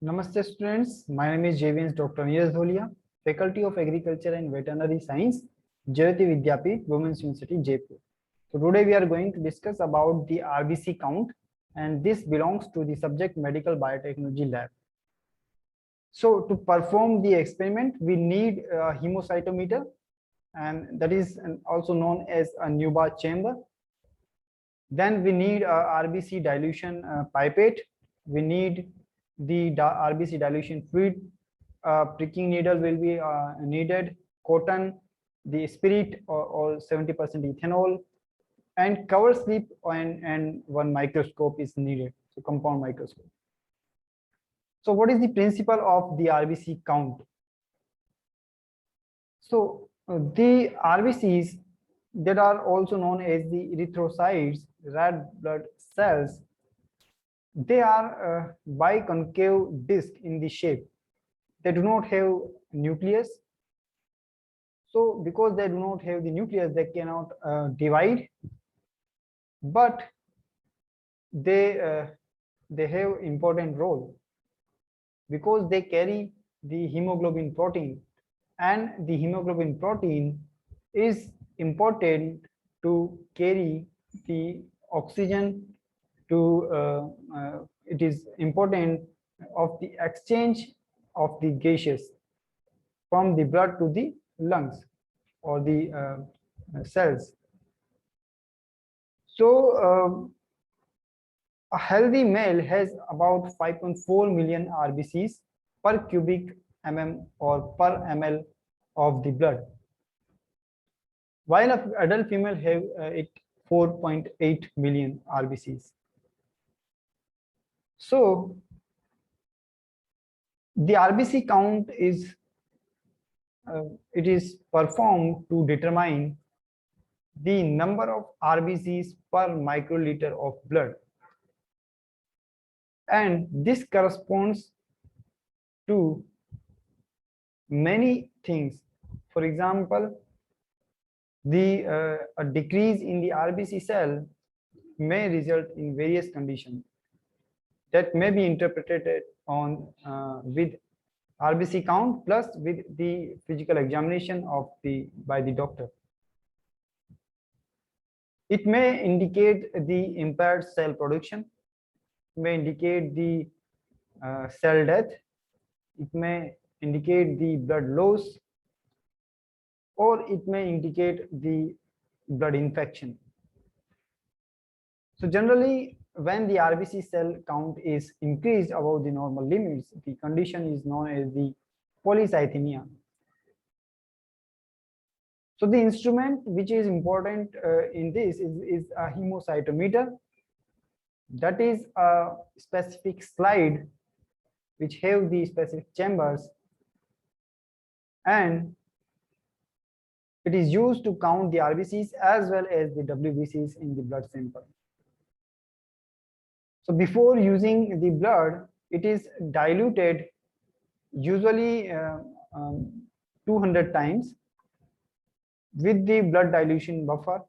Namaste students, my name is JVN's Dr. Neeraj Dholia, Faculty of Agriculture and Veterinary Science, Jayati Vidyapeeth, Women's University, Jaipur. So today we are going to discuss about the RBC count, and this belongs to the subject Medical Biotechnology Lab. So to perform the experiment, we need a hemocytometer, and that is also known as a Neubaugh chamber. Then we need a RBC dilution pipette. We need the RBC dilution fluid. Pricking needle will be needed. Cotton, the spirit or 70% ethanol, and cover slip and one microscope is needed. So compound microscope. So what is the principle of the RBC count? So the RBCs that are also known as the erythrocytes, red blood cells, they are biconcave disc in the shape. They do not have nucleus. So because they do not have the nucleus, they cannot divide, but they have important role because they carry the hemoglobin protein, and the hemoglobin protein is important to carry the oxygen to it is important of the exchange of the gases from the blood to the lungs or the cells. So a healthy male has about 5.4 million RBCs per cubic mm or per ml of the blood, while an adult female have 4.8 million RBCs. So the RBC count is it is performed to determine the number of RBCs per microliter of blood, and this corresponds to many things. For example, the a decrease in the RBC cell may result in various conditions that may be interpreted on with RBC count plus with the physical examination of by the doctor. It may indicate the impaired cell production, may indicate the cell death, it may indicate the blood loss, or it may indicate the blood infection. So generally, when the RBC cell count is increased above the normal limits, the condition is known as the polycythemia. So the instrument which is important in this is a hemocytometer. That is a specific slide which have the specific chambers, and it is used to count the RBCs as well as the WBCs in the blood sample. So before using the blood, it is diluted usually 200 times with the blood dilution buffer,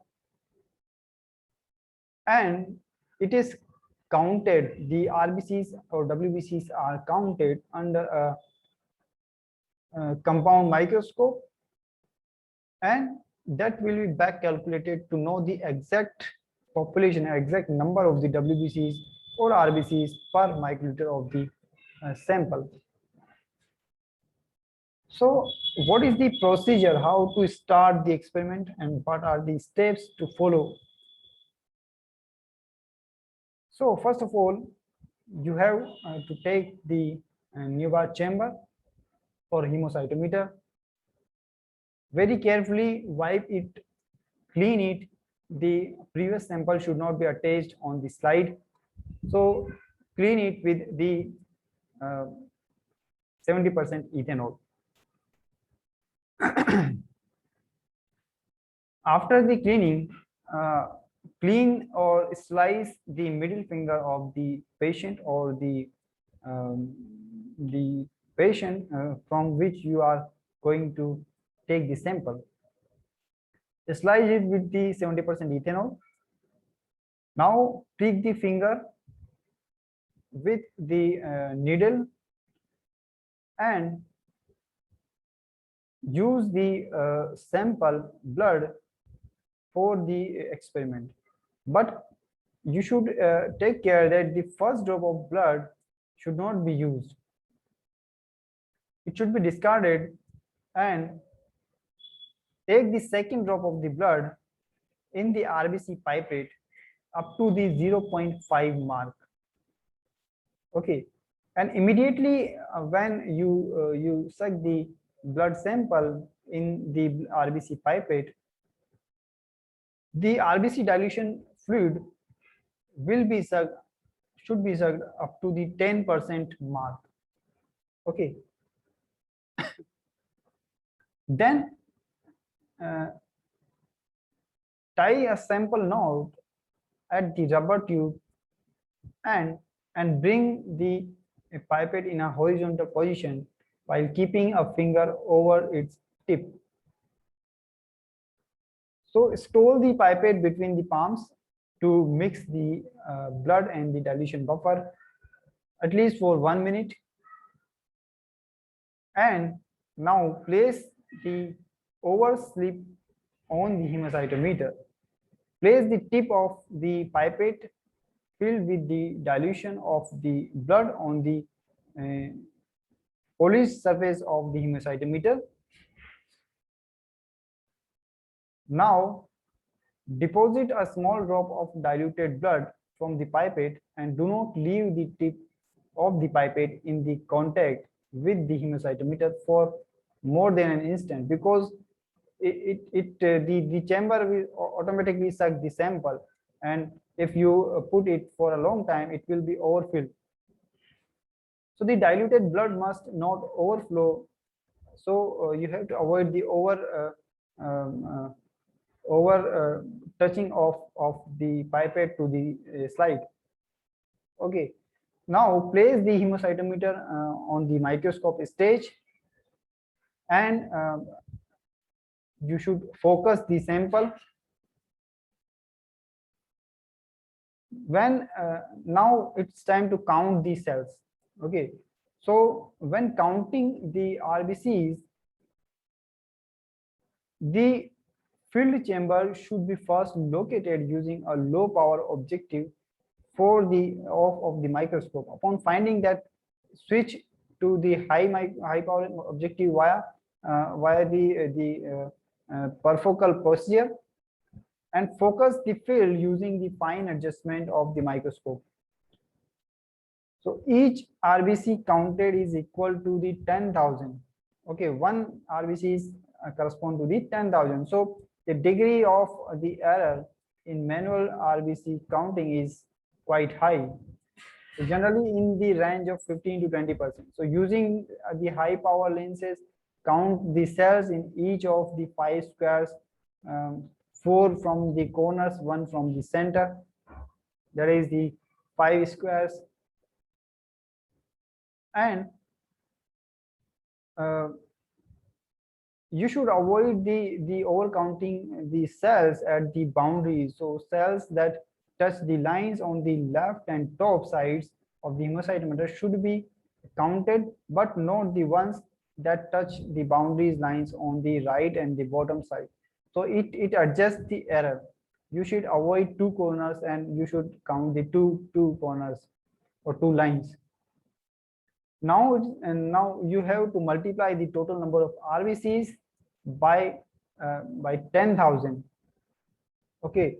and it is counted. The RBCs or WBCs are counted under a compound microscope, and that will be back calculated to know the exact population, exact number of the WBCs or RBCs per microliter of the sample. So what is the procedure, how to start the experiment, and what are the steps to follow? So first of all, you have to take the Neubaugh chamber or hemocytometer, very carefully wipe it, clean it. The previous sample should not be attached on the slide, so clean it with the 70% ethanol. After the cleaning, clean or slice the middle finger of the patient or the patient from which you are going to take the sample. Slice it with the 70% ethanol. Now prick the finger with the needle and use the sample blood for the experiment. But you should take care that the first drop of blood should not be used. It should be discarded and take the second drop of the blood in the RBC pipette up to the 0.5 mark. Okay, and immediately when you suck the blood sample in the RBC pipette, the RBC dilution fluid will be sucked, should be sucked up to the 10% mark. Okay, then tie a sample knot at the rubber tube and bring the pipette in a horizontal position while keeping a finger over its tip. So stole the pipette between the palms to mix the blood and the dilution buffer at least for 1 minute. And now place the overslip on the hemocytometer. Place the tip of the pipette filled with the dilution of the blood on the polished surface of the hemocytometer. Now deposit a small drop of diluted blood from the pipette and do not leave the tip of the pipette in the contact with the hemocytometer for more than an instant, because the chamber will automatically suck the sample, and if you put it for a long time it will be overfilled. So the diluted blood must not overflow, so you have to avoid the over touching of the pipette to the slide. Okay, now place the hemocytometer on the microscope stage, and you should focus the sample. When now it's time to count the cells. Okay, so when counting the RBCs, the filled chamber should be first located using a low power objective for the off of the microscope. Upon finding that, switch to the high power objective via the perfocal procedure, and focus the field using the fine adjustment of the microscope. So each RBC counted is equal to the 10,000. Okay, one RBC is correspond to the 10,000. So the degree of the error in manual RBC counting is quite high, so generally in the range of 15 to 20%. So using the high power lenses, count the cells in each of the 5 squares, 4 from the corners, 1 from the center. That is the 5 squares. And you should avoid the overcounting the cells at the boundaries. So cells that touch the lines on the left and top sides of the hemocytometer should be counted, but not the ones that touch the boundaries lines on the right and the bottom side. So it adjusts the error. You should avoid 2 corners and you should count the two corners or 2 lines. Now you have to multiply the total number of RBCs by 10,000. Okay,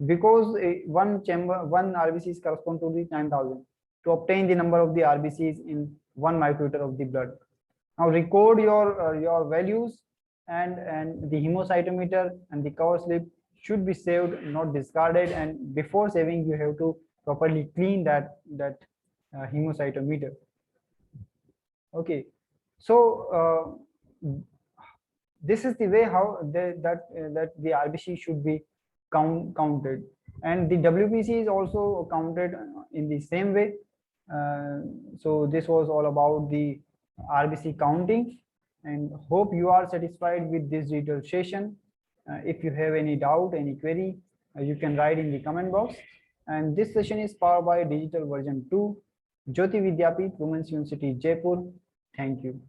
because one RBC is correspond to the 9,000 to obtain the number of the RBCs in 1 microliter of the blood. Now record your values, and the hemocytometer and the cover slip should be saved, not discarded. And before saving, you have to properly clean that hemocytometer. Okay, so this is the way how that the RBC should be counted, and the WBC is also counted in the same way. So this was all about the RBC counting, and hope you are satisfied with this detailed session. If you have any doubt, any query, you can write in the comment box. And this session is powered by Digital Version 2, Jyoti Vidyapeeth, Women's University, Jaipur. Thank you.